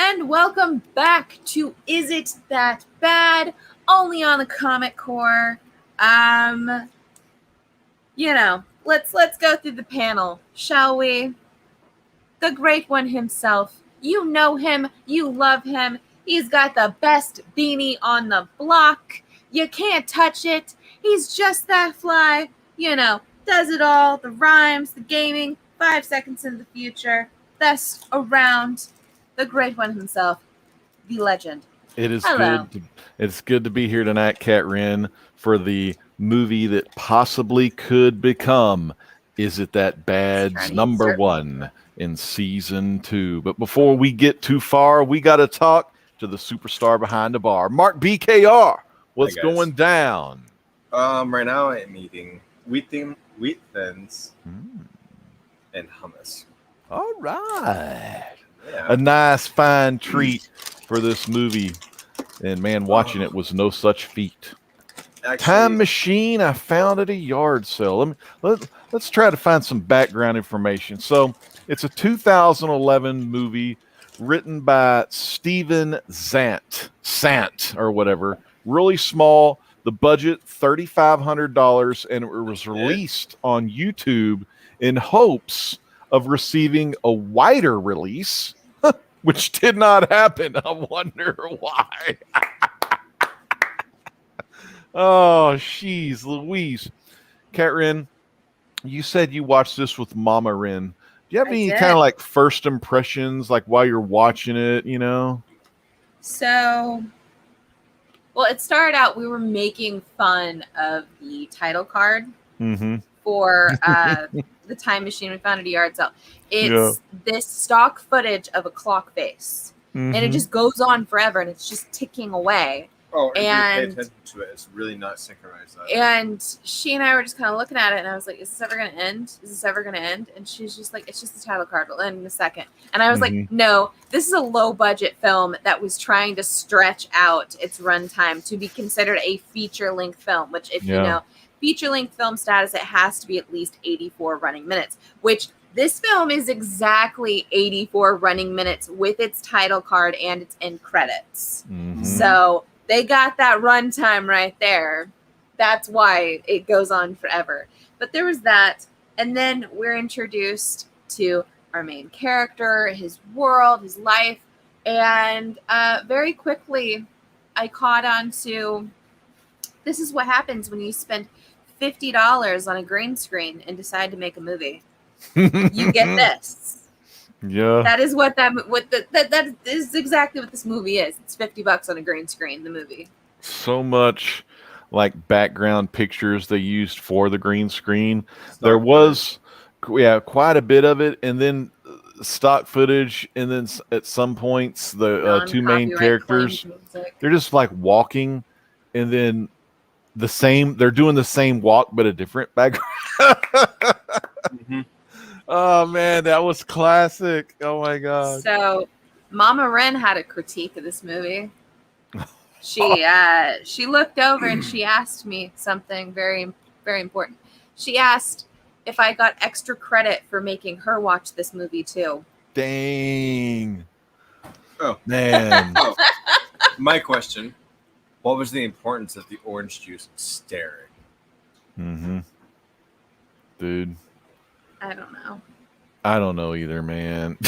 and welcome back to Is It That Bad? Only on the Comic Core. Let's go through the panel, shall we? The great one himself. You know him, you love him. He's got the best beanie on the block. You can't touch it. He's just that fly. Does it all. The rhymes, the gaming, 5 seconds in the future. Best around. The great one himself, the legend. It is Hello. It's good to be here tonight, Kat Wren, for the movie that possibly could become Is It That Bad's number 1 in season 2. But before we get too far, we got to talk to the superstar behind the bar, Mark BKR. What's going down? Right now I'm eating wheat thins and hummus. All right. Yeah. A nice fine treat for this movie. And man, watching it was no such feat. Actually, Time Machine I found at a yard sale. Let's try to find some background information. So it's a 2011 movie written by Steven Sant or whatever. Really small. The budget $3,500, and it was released on YouTube in hopes of receiving a wider release, which did not happen. I wonder why. Oh, jeez, Louise. Kat Wren, you said you watched this with Mama Wren. Do you have any kind of like first impressions, like while you're watching it, So, well, it started out, we were making fun of the title card for the Time Machine we found at a yard sale. It's this stock footage of a clock face, and it just goes on forever, and it's just ticking away. Oh, and pay attention to it. It's really not synchronized. And she and I were just kind of looking at it, and I was like, "Is this ever going to end? Is this ever going to end?" And she's just like, "It's just the title card. It'll end in a second." And I was like, "No, this is a low-budget film that was trying to stretch out its runtime to be considered a feature-length film. Which, if you know feature-length film status, it has to be at least 84 running minutes. Which this film is exactly 84 running minutes with its title card and its end credits. So they got that runtime right there. That's why it goes on forever. But there was that. And then we're introduced to our main character, his world, his life. And very quickly, I caught on to this is what happens when you spend $50 on a green screen and decide to make a movie. You get this. Yeah. That is that is exactly what this movie is. It's $50 on a green screen, the movie. So much like background pictures they used for the green screen. There was quite a bit of it, and then stock footage, and then at some points the two main characters, they're just like walking, and then they're doing the same walk but a different background. Oh man, that was classic. Oh my god. So Mama Wren had a critique of this movie. She looked over and she asked me something very, very important. She asked if I got extra credit for making her watch this movie too. Dang. Oh man. My question: what was the importance of the orange juice staring? Dude. I don't know either, man.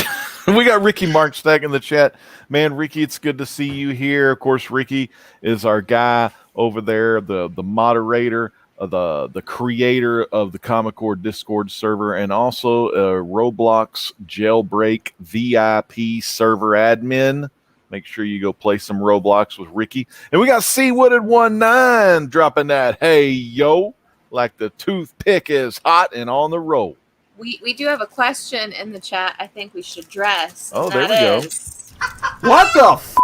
We got Ricky Markstack in the chat. Man, Ricky, it's good to see you here. Of course, Ricky is our guy over there, the moderator, the creator of the Comic Core Discord server, and also a Roblox Jailbreak VIP server admin. Make sure you go play some Roblox with Ricky. And we got C-Wooded19 dropping that. Hey, yo, like the toothpick is hot and on the roll. We do have a question in the chat I think we should address. Oh, there we go. What the f***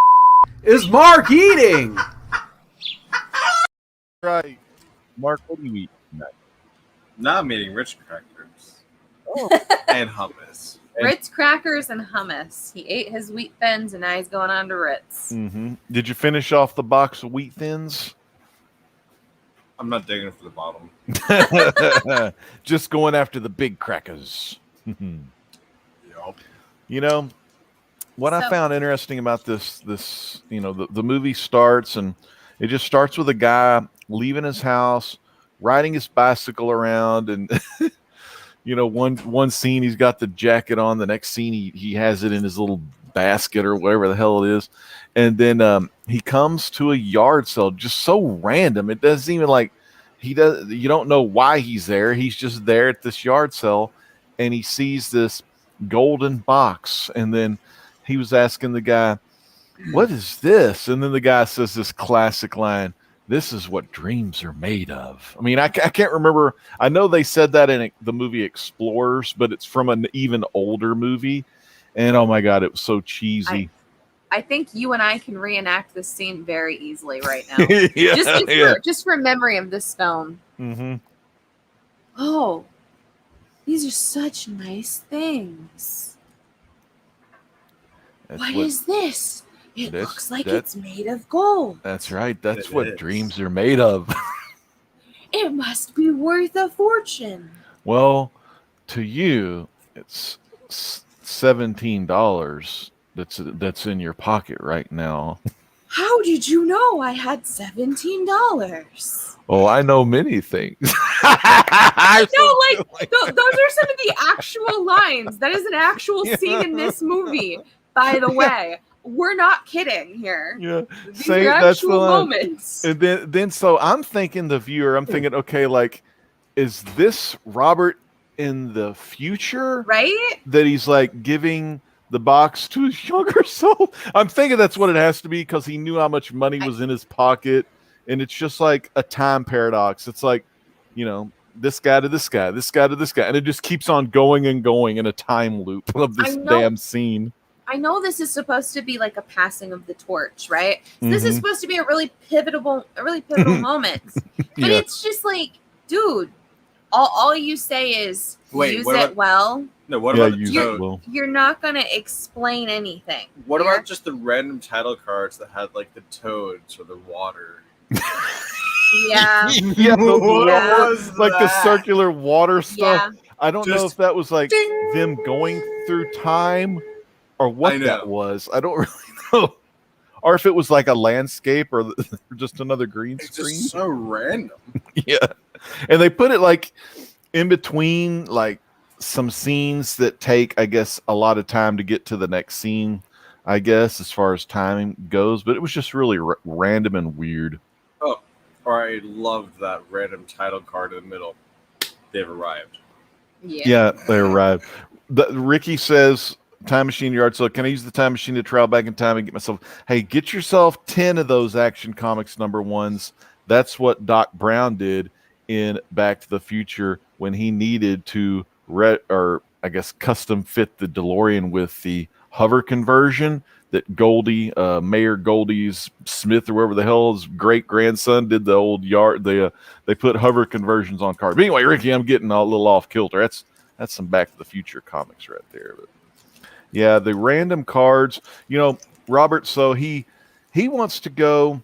is Mark eating? Right. Mark, what do you eat tonight? Now I'm eating Ritz crackers and hummus. Ritz crackers and hummus. He ate his wheat thins and now he's going on to Ritz. Did you finish off the box of wheat thins? I'm not digging for the bottom. Just going after the big crackers. Yep. what I So- found interesting about this, the movie starts and it just starts with a guy leaving his house, riding his bicycle around, and one scene he's got the jacket on, the next scene he has it in his little basket or whatever the hell it is, and then he comes to a yard sale just so random. It doesn't even like you don't know why he's there. He's just there at this yard sale, and he sees this golden box, and then he was asking the guy, "What is this?" And then the guy says this classic line, "This is what dreams are made of." I mean, I can't remember. I know they said that in the movie Explorers, but it's from an even older movie. And oh my God, it was so cheesy. I think you and I can reenact this scene very easily right now. Yeah, just for memory of this film. Mm-hmm. Oh, these are such nice things. What is this? It looks like it's made of gold. That's right. That's what dreams are made of. It must be worth a fortune. Well, to you, it's $17 that's in your pocket right now. How did you know I had $17? Oh, I know many things. Those are some of the actual lines. That is an actual scene in this movie, by the way. We're not kidding here. Yeah, these are actual moments. And then, so I'm thinking, okay, like, is this Robert in the future? Right? That he's like giving the box to his younger self. I'm thinking that's what it has to be because he knew how much money was in his pocket, and it's just like a time paradox. It's like, this guy to this guy, this guy to this guy, and it just keeps on going and going in a time loop of this damn scene. I know this is supposed to be like a passing of the torch, right? So this is supposed to be a really pivotal moment. But it's just like, dude, all you say is use it well. No, what about the toad? Well. You're not gonna explain anything. What about just the random title cards that had like the toads or the water? Yeah. The circular water stuff. Yeah. I don't know if that was like them going through time or what that was. I don't really know. Or if it was like a landscape or just another green screen. It's just so random. Yeah. And they put it like in between like some scenes that take, I guess, a lot of time to get to the next scene, I guess, as far as timing goes. But it was just really random and weird. Oh, or I loved that random title card in the middle. They've arrived. Yeah, they arrived. Ricky says, time machine yard sale. Can I use the time machine to travel back in time and get myself? Hey, get yourself 10 of those Action Comics #1s. That's what Doc Brown did in Back to the Future when he needed to custom fit the DeLorean with the hover conversion that Goldie, Mayor Goldie's Smith or whoever the hell his great grandson did the old yard. They put hover conversions on cars. But anyway, Ricky, I'm getting a little off kilter. That's some Back to the Future comics right there. But yeah, the random cards, Robert, so he wants to go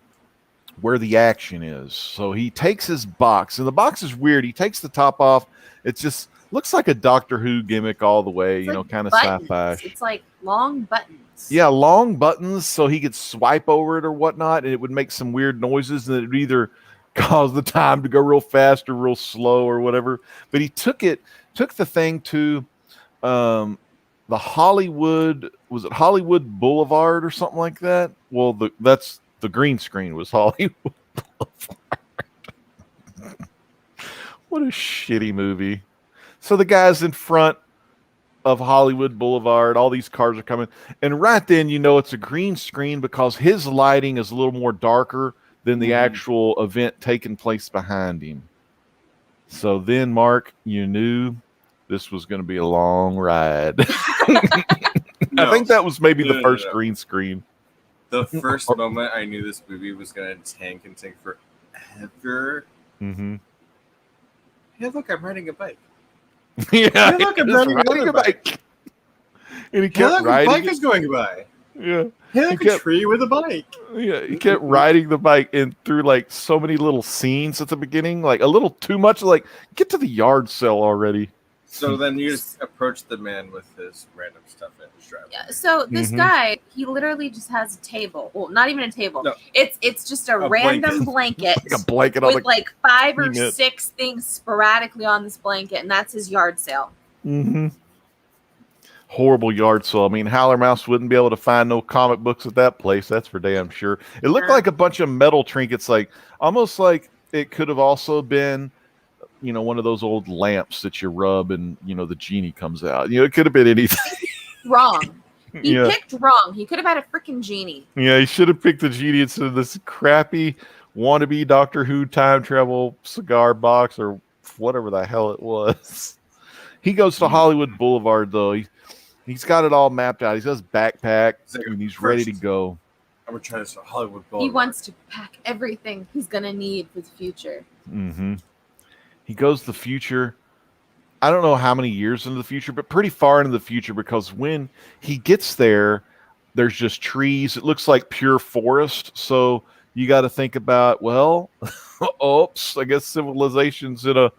where the action is. So he takes his box, and the box is weird. He takes the top off. It just looks like a Doctor Who gimmick all the way, It's kind of buttons. sci-fi. It's like long buttons. Yeah, long buttons, so he could swipe over it or whatnot, and it would make some weird noises, and it would either cause the time to go real fast or real slow or whatever. But he took the thing to the Hollywood, was it Hollywood Boulevard or something like that? Well, that's the green screen was Hollywood Boulevard. What a shitty movie. So the guy's in front of Hollywood Boulevard. All these cars are coming. And right then, it's a green screen because his lighting is a little more darker than the actual event taking place behind him. So then, Mark, you knew this was going to be a long ride. I think that was maybe the first green screen. The first moment I knew this movie was going to tank forever. Mm-hmm. Hey, look, I'm riding a bike. Yeah, hey, look, I'm riding a bike. And he kept riding. The bike is going by. Yeah. Hey, look, a tree with a bike. Yeah, he kept riding the bike and through like so many little scenes at the beginning, like a little too much. Like, get to the yard sale already. So then you just approach the man with his random stuff in his driveway. Yeah, so this guy, he literally just has a table. Well, not even a table. No. It's just a random blanket Like a blanket on with the. like 5 or unit. 6 things sporadically on this blanket, and that's his yard sale. Mm-hmm. Horrible yard sale. I mean, Howler Mouse wouldn't be able to find no comic books at that place. That's for damn sure. It looked like a bunch of metal trinkets, like almost like it could have also been, one of those old lamps that you rub and the genie comes out. It could have been anything. Wrong. He Yeah. picked wrong. He could have had a freaking genie. Yeah, he should have picked the genie instead of this crappy wannabe Doctor Who time travel cigar box or whatever the hell it was. He goes to Hollywood Boulevard though. He's got it all mapped out. He's got his backpack and he's ready to go. I'm gonna try this at Hollywood Boulevard. He wants to pack everything he's gonna need for the future. Mm-hmm. He goes to the future. I don't know how many years into the future, but pretty far into the future, because when he gets there, there's just trees. It looks like pure forest. So you got to think about, well, oops, I guess civilization's in a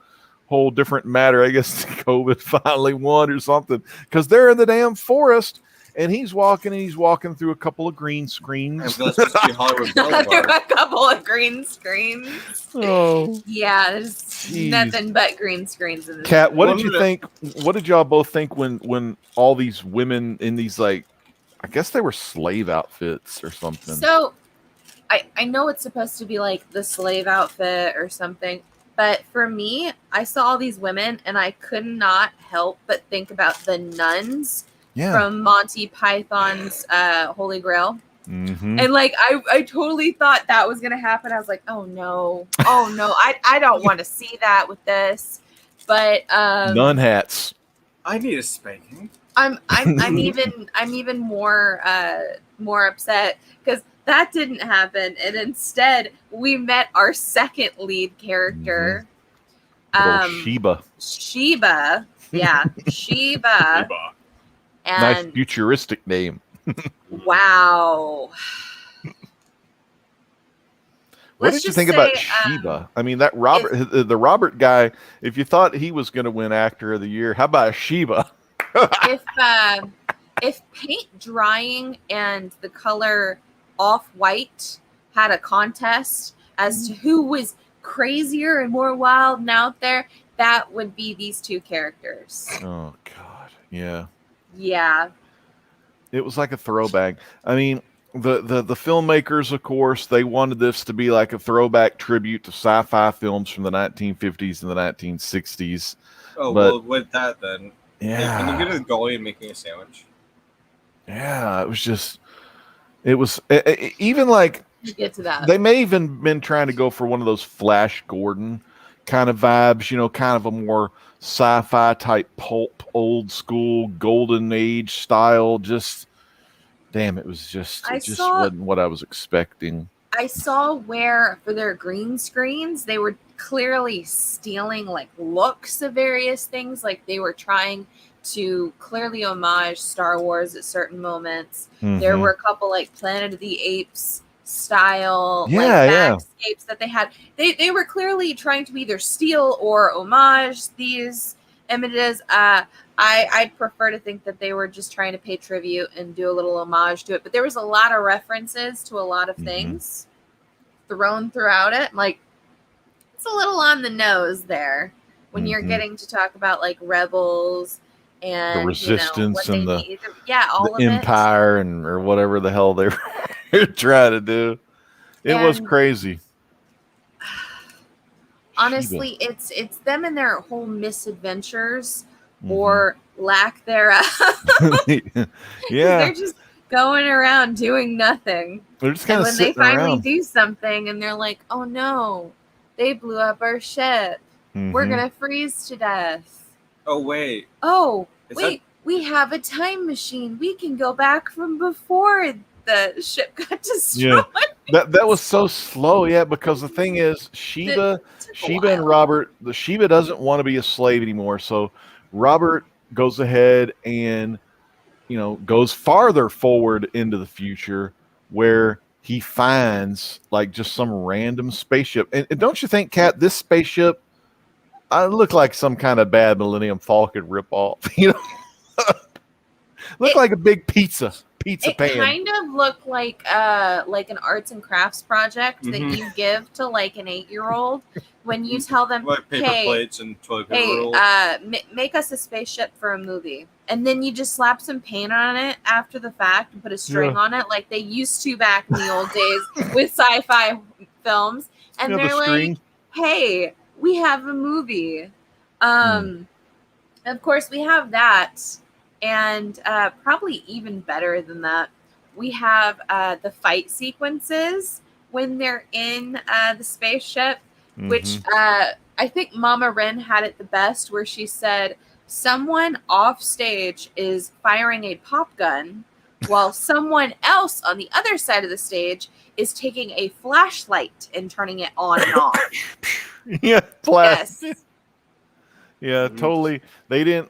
whole different matter. I guess COVID finally won or something, because they're in the damn forest. And he's walking through a couple of green screens. That's supposed to be Hollywood Boulevard. Through a couple of green screens. Oh, Yeah, there's Jeez. nothing but green screens in this. Kat, what Well, did you think? What did y'all both think when all these women in these, like, I guess they were slave outfits or something? So, I know it's supposed to be like the slave outfit or something, but for me, I saw all these women and I could not help but think about the nuns from Monty Python's Holy Grail. Mm-hmm. And like I totally thought that was gonna happen. I was like, oh no, I don't want to see that with this. But nun hats. I need a spanking. I'm even more upset because that didn't happen, and instead we met our second lead character, Sheba. Sheba, yeah, Sheba, Nice and futuristic name. wow. What Let's did you just think about say, Sheba? I mean, that the Robert guy, if you thought he was going to win Actor of the Year, how about Sheba? If paint drying and the color off-white had a contest as to who was crazier and more wild and out there, that would be these two characters. Oh, God. Yeah. Yeah. It was like a throwback. I mean, the filmmakers, of course, they wanted this to be like a throwback tribute to sci-fi films from the 1950s and the 1960s. Oh, but, well, with that then. Yeah. Can you get to the goalie and making a sandwich? Yeah, it was just, even like, Get to that. they may even been trying to go for one of those Flash Gordon kind of vibes, kind of a more sci-fi type pulp, old school, golden age style. Just, damn, it wasn't what I was expecting. I saw where for their green screens, they were clearly stealing like looks of various things. Like they were trying to clearly homage Star Wars at certain moments. Mm-hmm. There were a couple like Planet of the Apes style backscapes that they had. They were clearly trying to either steal or homage these images. I'd prefer to think that they were just trying to pay tribute and do a little homage to it. But there was a lot of references to a lot of things thrown throughout it. Like, it's a little on the nose there when you're getting to talk about like rebels and the resistance and the empire or whatever the hell they were trying to do. It was crazy. Honestly, it's them and their whole misadventures or lack thereof. Yeah, they're just going around doing nothing. They're just kind and of when they sitting finally around. do something and they're like, oh no, they blew up our ship. We're gonna freeze to death. Oh wait. Oh wait, we have a time machine. We can go back from before the ship got destroyed. Yeah. That was so slow, because the thing is, Sheba and Robert, the Sheba doesn't want to be a slave anymore. So Robert goes ahead and goes farther forward into the future where he finds like just some random spaceship. And don't you think, Kat, this spaceship I look like some kind of bad Millennium Falcon ripoff. You know, look like a big pizza It pan. kind of looked like an arts and crafts project that Mhm. you give to like an 8-year-old when you tell them, Like paper hey, plates and toilet paper hey, rolls. make us a spaceship for a movie, and then you just slap some paint on it after the fact and put a string on it like they used to back in the old days with sci-fi films, and Yeah, the they're like, string. hey, we have a movie. Of course, we have that, and probably even better than that, we have the fight sequences when they're in the spaceship, which I think Mama Ren had it the best, where she said someone off stage is firing a pop gun while someone else on the other side of the stage is taking a flashlight and turning it on and off. Yeah, flash. Yes. Yeah, totally. They didn't,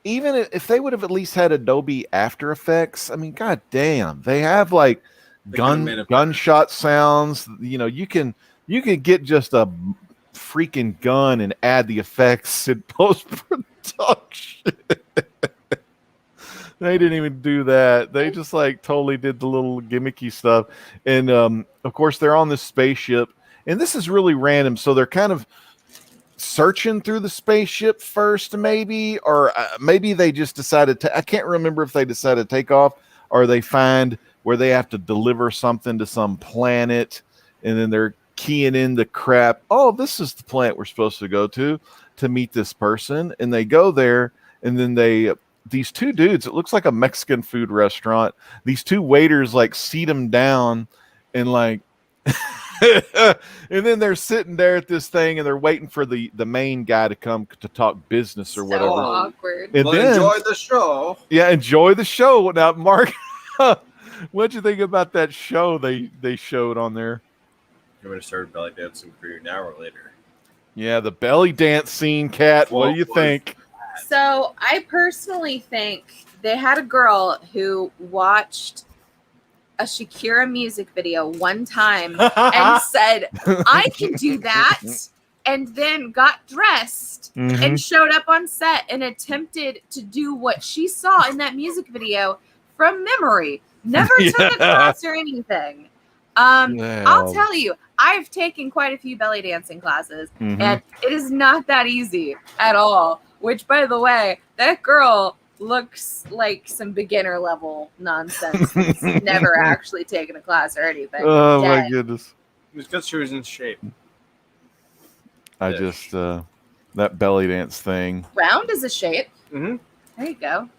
even if they would have at least had Adobe After Effects, I mean, god damn, they have like They could've made it better. gunshot sounds. You can get just a freaking gun and add the effects in post production. They didn't even do that. They just like totally did the little gimmicky stuff. And of course, they're on this spaceship, and this is really random. So they're kind of searching through the spaceship first, maybe, or maybe they just decided to. I can't remember if they decided to take off or they find where they have to deliver something to some planet, and then they're keying in the crap. Oh, this is the planet we're supposed to go to meet this person, and they go there, and then these two dudes, it looks like a Mexican food restaurant. These two waiters like seat them down and like and then they're sitting there at this thing and they're waiting for the main guy to come to talk business or whatever. So awkward. And Well, then, enjoy the show. Yeah, enjoy the show. Now, Mark, what'd you think about that show they showed on there? You're going to start belly dancing for you an hour later. Yeah, the belly dance scene, Kat. What do you think? So I personally think they had a girl who watched a Shakira music video one time and said, I can do that, and then got dressed and showed up on set and attempted to do what she saw in that music video from memory. Never took a class or anything. I'll tell you, I've taken quite a few belly dancing classes, and it is not that easy at all. Which, by the way, that girl looks like some beginner level nonsense. That's never actually taken a class or anything. Oh my goodness! It was because she was in shape. I just that belly dance thing. Round is a shape. Mm-hmm. There you go.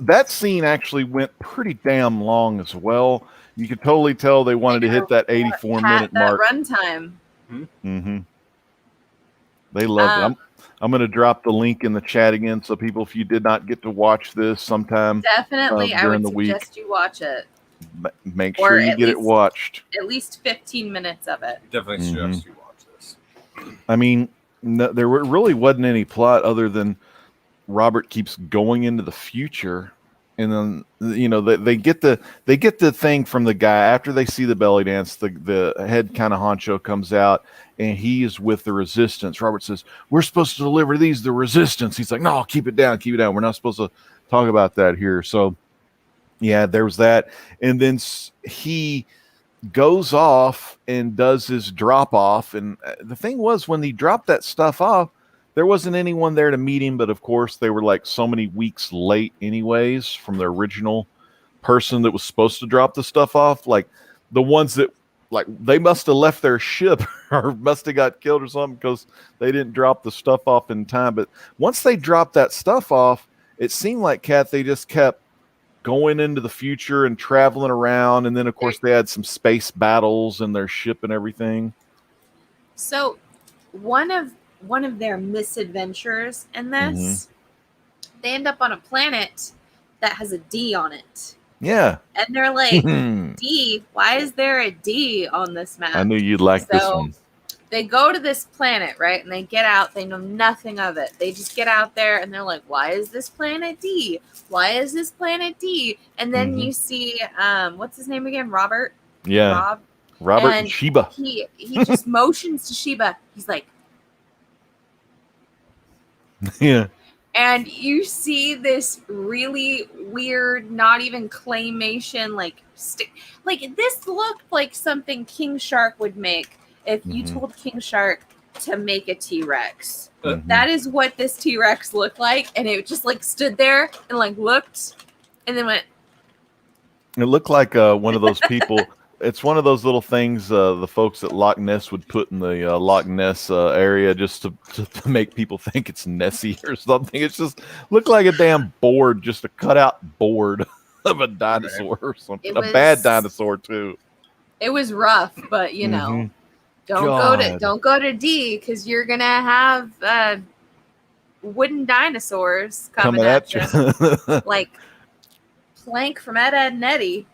That scene actually went pretty damn long as well. You could totally tell they wanted to hit that 84-minute mark. Runtime. They loved it. I'm going to drop the link in the chat again, so people, if you did not get to watch this sometime, definitely, I during would the week, suggest you watch it. Make sure you get it watched. At least 15 minutes of it. Definitely suggest you watch this. I mean, there really wasn't any plot other than Robert keeps going into the future, and then they get the thing from the guy after they see the belly dance. The head kind of honcho comes out, and he is with the resistance. Robert says, "We're supposed to deliver these the resistance." He's like, "No, keep it down. We're not supposed to talk about that here." So, yeah, there was that, and then he goes off and does his drop off. And the thing was, when he dropped that stuff off, there wasn't anyone there to meet him, but of course they were like so many weeks late anyways from the original person that was supposed to drop the stuff off. Like the ones that they must have left their ship or must have got killed or something because they didn't drop the stuff off in time. But once they dropped that stuff off, it seemed like, Kat, they just kept going into the future and traveling around. And then of course they had some space battles in their ship and everything. So one of their misadventures in this, they end up on a planet that has a D on it. Yeah. And they're like, D, why is there a D on this map? I knew you'd like this one. They go to this planet, right? And they get out. They know nothing of it. They just get out there and they're like, why is this planet D? Why is this planet D? And then you see, what's his name again? Robert? Yeah. Rob? Robert and Sheba. He just motions to Sheba. He's like, Yeah. and you see this really weird, not even claymation, like this looked like something King Shark would make if you told King Shark to make a T-Rex. That is what this T-Rex looked like, and it just like stood there and like looked, and then went. It looked like one of those people. It's one of those little things the folks at Loch Ness would put in the Loch Ness area just to make people think it's Nessie or something. It's just looked like a damn board, just a cutout board of a dinosaur or something. A bad dinosaur too. It was rough, but you know, don't go to D because you're gonna have wooden dinosaurs coming at you, like Plank from Ed, Edd, and Eddy.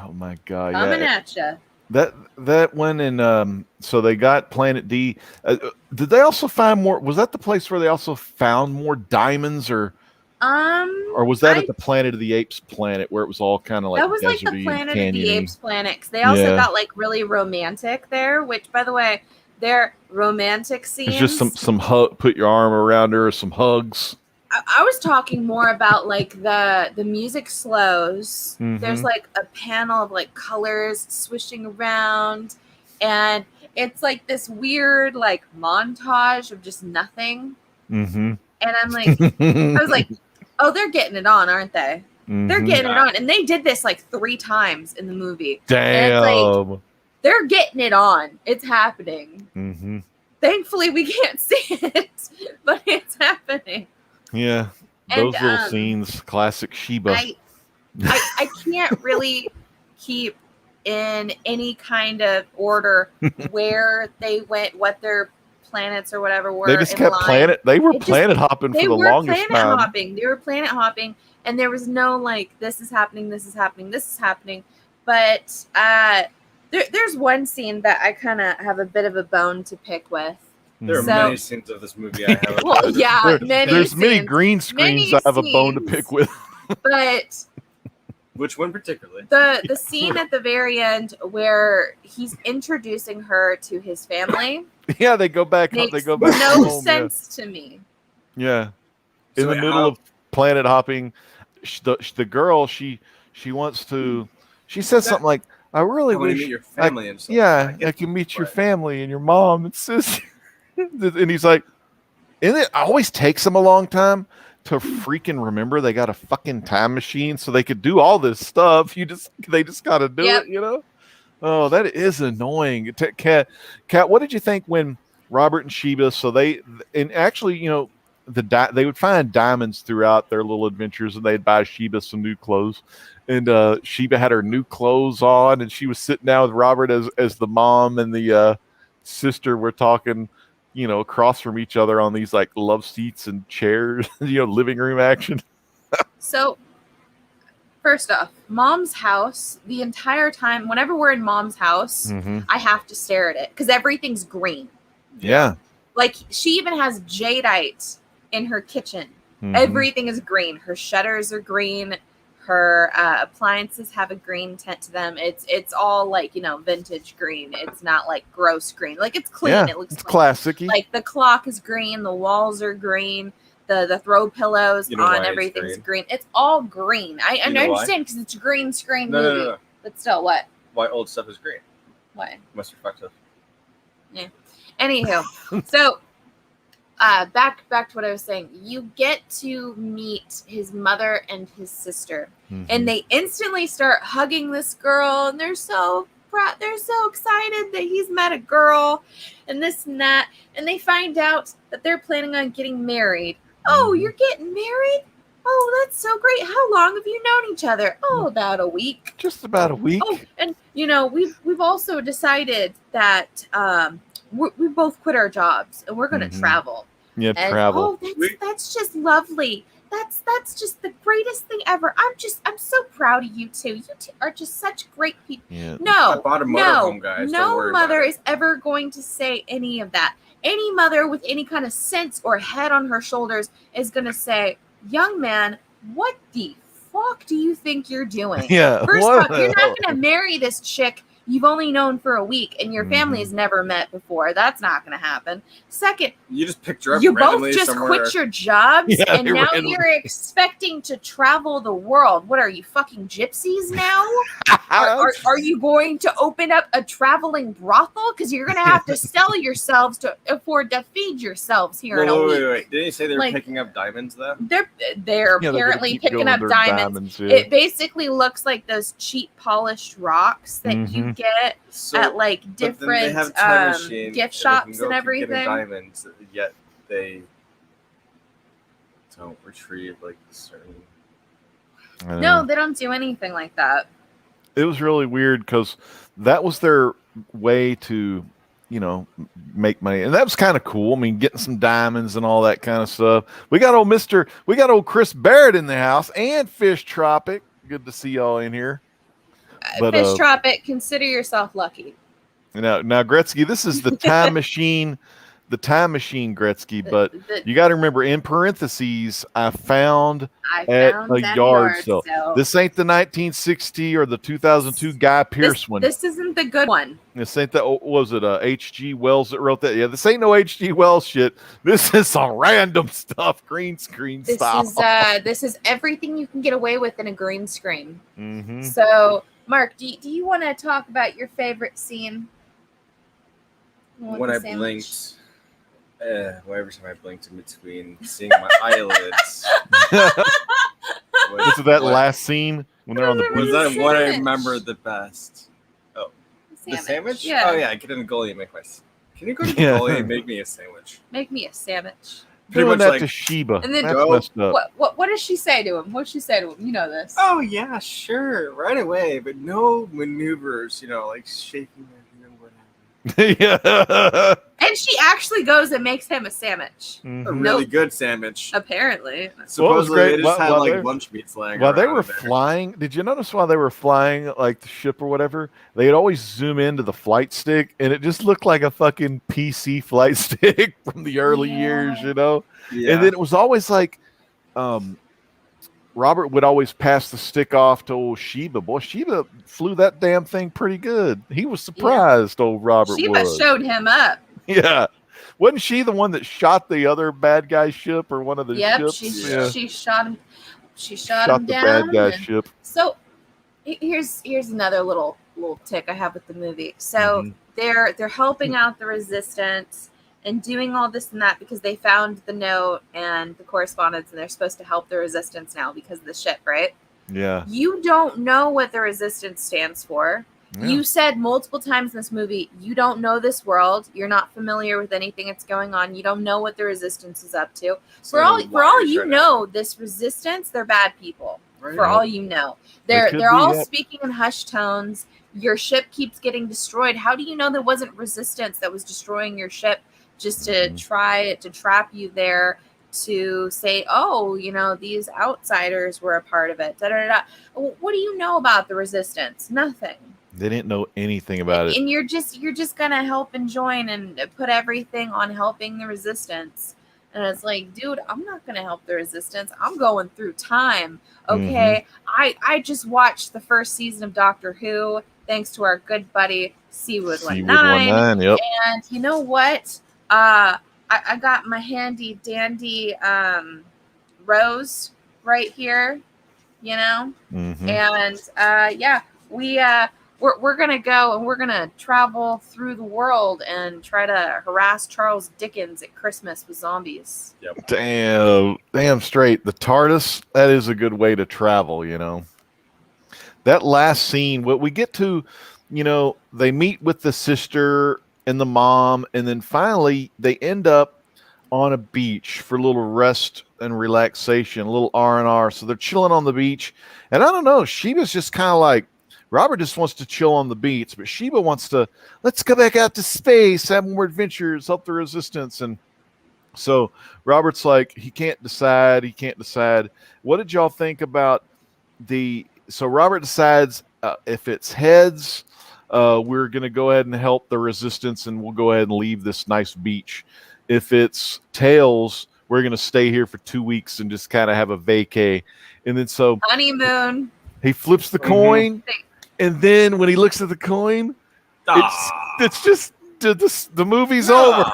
Oh my God! Coming at you. That one and so they got Planet D. Did they also find more? Was that the place where they also found more diamonds, or was that at the Planet of the Apes planet where it was all kind of like that was like the Planet of the Apes planet? 'Cause they also got like really romantic there. Which, by the way, their romantic scenes. It's just some hug. Put your arm around her, or some hugs. I was talking more about like the music slows. There's like a panel of like colors swishing around, and it's like this weird like montage of just nothing. And I'm like, I was like, oh, they're getting it on, aren't they? They're getting it on, and they did this like 3 times in the movie. Damn, like, they're getting it on. It's happening. Thankfully, we can't see it, but it's happening. Yeah, those little scenes, classic Sheba. I can't really keep in any kind of order where they went, what their planets or whatever were. They just kept planet. They were planet hopping for the longest time. They were planet hopping, and there was no like, this is happening, this is happening, this is happening. But there's one scene that I kind of have a bit of a bone to pick with. There are many scenes of this movie I have. Well, yeah, there's many green screens I have a bone to pick with. But which one particularly? The scene at the very end where he's introducing her to his family. Yeah, they go back. They go back. No home, sense to me. Yeah, in the middle of planet hopping, the girl she wants to. She says something like, "I really wish meet your family and stuff. I can meet your family and your mom and sister." And he's like, and it always takes them a long time to freaking remember they got a fucking time machine so they could do all this stuff. They just got to do it, you know? Oh, that is annoying. Kat, what did you think when Robert and Sheba, and actually, you know, they would find diamonds throughout their little adventures, and they'd buy Sheba some new clothes. And Sheba had her new clothes on, and she was sitting down with Robert as the mom and the sister were talking, you know, across from each other on these like love seats and chairs, you know, living room action. So, first off, Mom's house, the entire time, whenever we're in Mom's house, I have to stare at it because everything's green. Yeah. Like, she even has jadeite in her kitchen. Everything is green. Her shutters are green. Her appliances have a green tint to them. It's all like, you know, vintage green. It's not like gross green. Like, it's clean. Yeah, it looks it's clean. classic-y. Like, the clock is green. The walls are green. The throw pillows on everything's green. It's all green. I understand because it's a green screen movie. No. But still, what? Why old stuff is green? Why? Most reflective. Yeah. Anywho, so back to what I was saying. You get to meet his mother and his sister, and they instantly start hugging this girl, and they're so proud. They're so excited that he's met a girl, and this and that, and they find out that they're planning on getting married. Oh, you're getting married? Oh, that's so great. How long have you known each other? Oh, about a week. Just about a week. Oh, and you know, we've also decided that we both quit our jobs and we're going to travel. Yeah, and, travel. Oh, that's just lovely. That's just the greatest thing ever. I'm so proud of you two. You two are just such great people. Yeah. No, I bought a motorhome, guys. No mother is ever going to say any of that. Any mother with any kind of sense or head on her shoulders is going to say, young man, what the fuck do you think you're doing? Yeah. First off, you're not going to marry this chick you've only known for a week and your Mhm. family's never met before. That's not going to happen. Second, You just picked her up you both randomly just somewhere. quit your jobs Yeah, and they now randomly- you're expecting to travel the world. What are you, fucking gypsies now? Are you going to open up a traveling brothel? Because you're going to have to sell yourselves to afford to feed yourselves here in a week. Wait. Didn't you say they were Like- picking up diamonds though? They're Yeah, they're gonna apparently keep picking going up their diamonds. yeah. It basically looks like those cheap polished rocks that you Mhm. get So, at like but then different they have time machine, gift they can shops go and keep getting everything. diamonds, yet they don't retrieve like certain. I know. No, they don't do anything like that. It was really weird because that was their way to, make money, and that was kind of cool. I mean, getting some diamonds and all that kind of stuff. We got old Chris Barrett in the house and Fish Tropic. Good to see y'all in here. But Fish Tropic, consider yourself lucky. now Gretzky, this is the time machine. The time machine, Gretzky, but you got to remember, in parentheses, I found at a yard sale. This ain't the 1960 or the 2002 Guy Pearce one. This isn't the good one. This ain't that. Was it H.G. Wells that wrote that? Yeah, this ain't no H.G. Wells shit. This is some random stuff, green screen style. This is everything you can get away with in a green screen. Mm-hmm. So, Mark, do you want to talk about your favorite scene? When I blinked. Every time I blinked in between seeing my eyelids. Was it that last scene when they're on the Was beach? that what I remember the best? Oh, Sandwich. the sandwich? Yeah. Oh yeah, get in the goalie and make my. Can you go to the Yeah. goalie and make me a sandwich? Make me a sandwich. Pretty Doing much that like, to Sheba. And then That's go- messed up. What does she say to him? What'd she say to him? You know this. oh yeah, sure, right away, but no maneuvers. Like shaking my head. What happened? Yeah. And she actually goes and makes him a sandwich. A Mhm. really good sandwich. Apparently. Supposedly great- they just had while like they're- lunch meats laying While they around were there. flying, did you notice while they were flying, like the ship or whatever, they'd always zoom into the flight stick, and it just looked like a fucking PC flight stick from the early years, Yeah. And then it was always like, Robert would always pass the stick off to old Sheba. Boy, Sheba flew that damn thing pretty good. He was surprised, old Robert Sheba was. showed him up. Yeah. Wasn't she the one that shot the other bad guy ship or one of the Yep, ships? she shot him. She shot Shot him the down. bad guy and- ship. So here's another little tick I have with the movie. So Mhm. they're helping out the resistance and doing all this and that because they found the note and the correspondence and they're supposed to help the resistance now because of the ship, right? Yeah. You don't know what the resistance stands for. Yeah. You said multiple times in this movie, you don't know this world. You're not familiar with anything that's going on. You don't know what the resistance is up to. For all you know, this resistance, they're bad people. Right. For all you know, They they're could they're be, all yeah. speaking in hushed tones. Your ship keeps getting destroyed. How do you know there wasn't resistance that was destroying your ship just to Mhm. try to trap you there? To say, oh, these outsiders were a part of it. Da, da, da, da. What do you know about the resistance? Nothing. They didn't know anything about it. And you're just gonna help and join and put everything on helping the resistance. And it's like, dude, I'm not gonna help the resistance. I'm going through time. Okay. I just watched the first season of Doctor Who, thanks to our good buddy Seawood 19. Yep. And you know what? I got my handy dandy rose right here, Mhm. and yeah, we're gonna go and we're gonna travel through the world and try to harass Charles Dickens at Christmas with zombies. Damn straight. The TARDIS, that is a good way to travel, That last scene, what we get to, they meet with the sister and the mom, and then finally they end up on a beach for a little rest and relaxation, a little R&R. So they're chilling on the beach. And I don't know, Sheba's just kind of like, Robert just wants to chill on the beach, but Sheba wants to, let's go back out to space, have more adventures, help the resistance. And so Robert's like, he can't decide. What did y'all think about so Robert decides if it's heads, we're going to go ahead and help the resistance and we'll go ahead and leave this nice beach. If it's tails, we're going to stay here for 2 weeks and just kind of have a vacay. And then so Honeymoon. he flips the coin. And then when he looks at the coin, it's just the movie's over.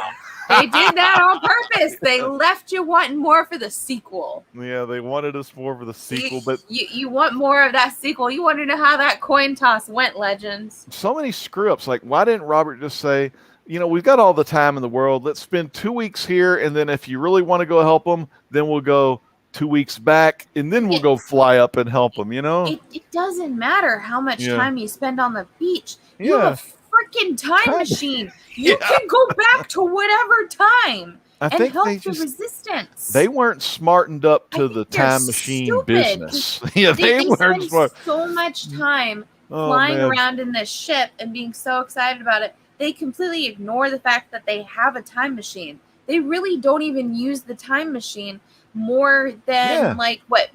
They did that on purpose. They left you wanting more for the sequel. Yeah, they wanted us more for the sequel, but you want more of that sequel. You want to know how that coin toss went, Legends. so many screw ups. Like, why didn't Robert just say, we've got all the time in the world. Let's spend 2 weeks here, and then if you really want to go help them, then we'll go 2 weeks back, and then we'll go fly up and help them. It doesn't matter how much time you spend on the beach. You Yeah. have a freaking time machine. You can go back to whatever time and help the resistance. They weren't smartened up to the time machine business. Yeah, they weren't smart. So much time flying around in this ship and being so excited about it. They completely ignore the fact that they have a time machine. They really don't even use the time machine more than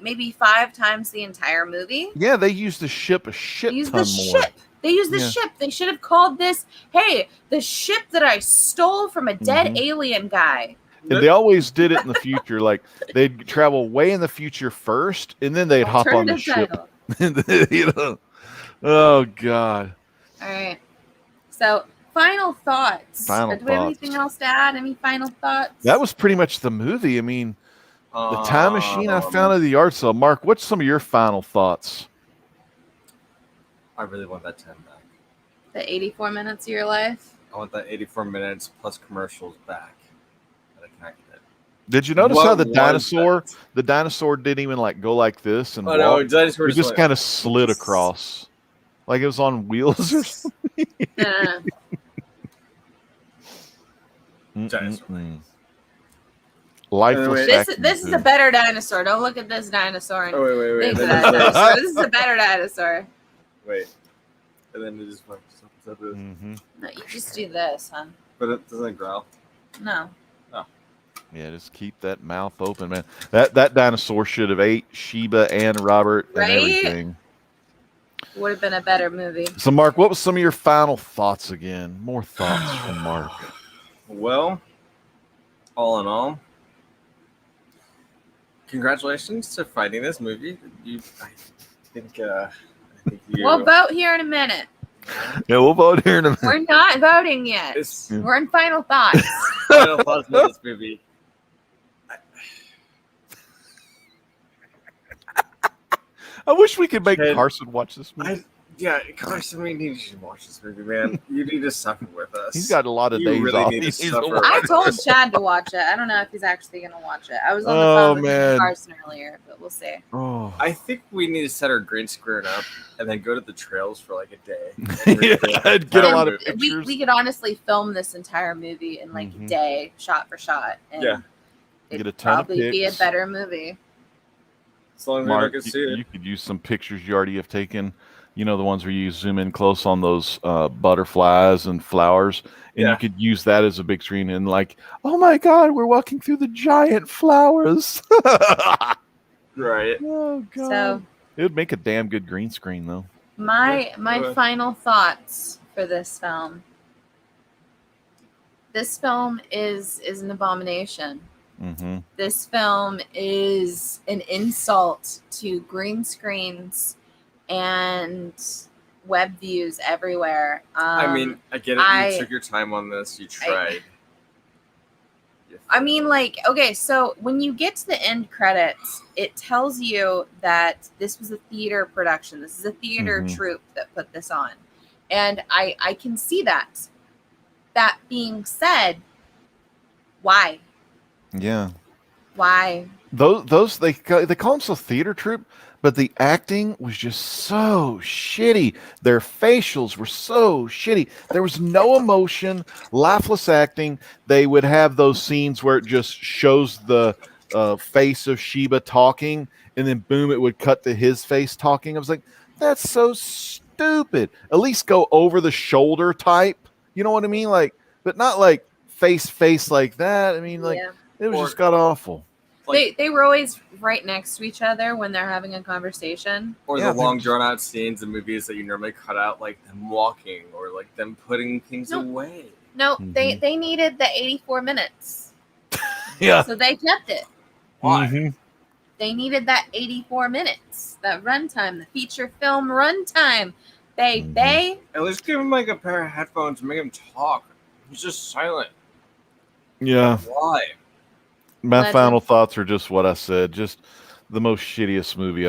maybe 5 times the entire movie. Yeah, they use the ship a shit ton more. They use the ship. They should have called this, hey, the ship that I stole from a dead alien guy. And they always did it in the future. Like, they'd travel way in the future first, and then they'd hop on the ship. Oh, God. All right. So, final thoughts. Do we have anything else to add? Any final thoughts? That was pretty much the movie. I mean, the time machine I found at the yard sale. Mark, what's some of your final thoughts? I really want that time back. The 84 minutes of your life? I want that 84 minutes plus commercials back. But I can't get it. Did you notice how the dinosaur didn't even go like this and walk? No, dinosaur just kind of slid across. Like it was on wheels or something. Dinosaur. Lifeless. This is a better dinosaur. Don't look at this dinosaur. Wait. This is a better dinosaur. Wait. And then it just fucks up. No, you just do this, huh? But it doesn't growl. No. Oh. Yeah, just keep that mouth open, man. That dinosaur should have ate Sheba and Robert and everything. Would have been a better movie. So, Mark, what was some of your final thoughts again? More thoughts from Mark. Well, all in all, congratulations to fighting this movie. I think we'll vote here in a minute. Yeah, we'll vote here in a minute. We're not voting yet. We're in final thoughts. Final thoughts about this movie. I wish we could make Carson watch this movie. Carson, we need you to watch this movie, man. You need to suffer with us. He's got a lot of days really off. Need to suffer. I told Chad to watch it. I don't know if he's actually going to watch it. I was on the phone with Carson earlier, but we'll see. Oh. I think we need to set our green screen up and then go to the trails for like a day. Get a lot of pictures. We could honestly film this entire movie in like a day, shot for shot. And it'd probably be a better movie. As long as Mark, can see it. You could use some pictures you already have taken. The ones where you zoom in close on those butterflies and flowers. And you could use that as a big screen and oh my God, we're walking through the giant flowers. Right. Oh God. So it would make a damn good green screen though. My final thoughts for this film. This film is an abomination. Mm-hmm. This film is an insult to green screens and web views everywhere. I mean, I get it. You took your time on this. You tried. Okay, so when you get to the end credits, it tells you that this was a theater production. This is a theater troupe that put this on. And I can see that. That being said, why? Yeah. Why? Those they call themselves theater troupe, but the acting was just so shitty. Their facials were so shitty. There was no emotion, lifeless acting. They would have those scenes where it just shows the face of Sheba talking, and then boom, it would cut to his face talking. I was like, that's so stupid. At least go over the shoulder type. You know what I mean? But not face like that. I mean, it was just got awful. They were always right next to each other when they're having a conversation. Or the long drawn out scenes in movies that you normally cut out, like them walking or like them putting things away. No, they needed the 84 minutes. Yeah. So they kept it. Why? Mm-hmm. They needed that 84 minutes, that runtime, the feature film runtime. baby. At least give him like a pair of headphones and make him talk. He's just silent. Yeah. Why? My Legend. final thoughts are just what I said. Just the most shittiest movie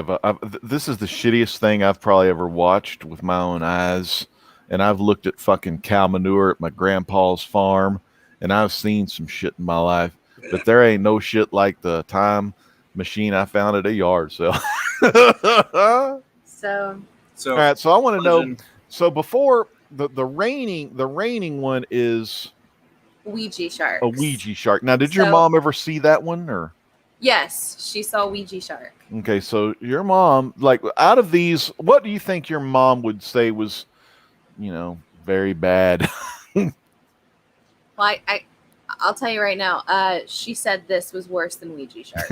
this is the shittiest thing I've probably ever watched with my own eyes. And I've looked at fucking cow manure at my grandpa's farm, and I've seen some shit in my life. But there ain't no shit like the time machine I found at a yard sale. So All right, so I want to know. Legend. So before the raining one is Ouija sharks. a Ouija shark. Now, did your So- mom ever see that one, or? Yes, she saw Ouija shark. Okay, so your mom, like, out of these, what do you think your mom would say was, very bad? Well, I'll tell you right now. She said this was worse than Ouija shark.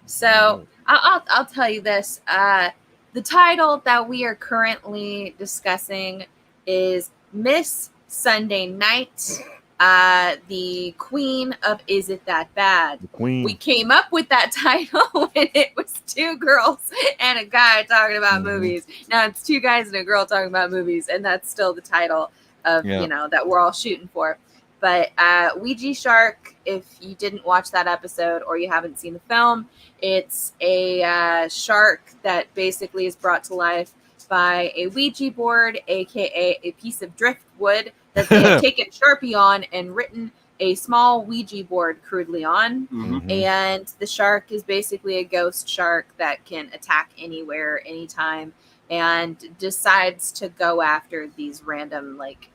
So I'll tell you this. The title that we are currently discussing is Miss Sunday Night, the Queen of Is It That Bad? The Queen. We came up with that title when it was two girls and a guy talking about movies. Now it's two guys and a girl talking about movies, and that's still the title of that we're all shooting for. But Ouija Shark, if you didn't watch that episode or you haven't seen the film, it's a shark that basically is brought to life by a Ouija board, aka a piece of driftwood that they have taken Sharpie on and written a small Ouija board crudely on. Mm-hmm. And the shark is basically a ghost shark that can attack anywhere, anytime, and decides to go after these random, like,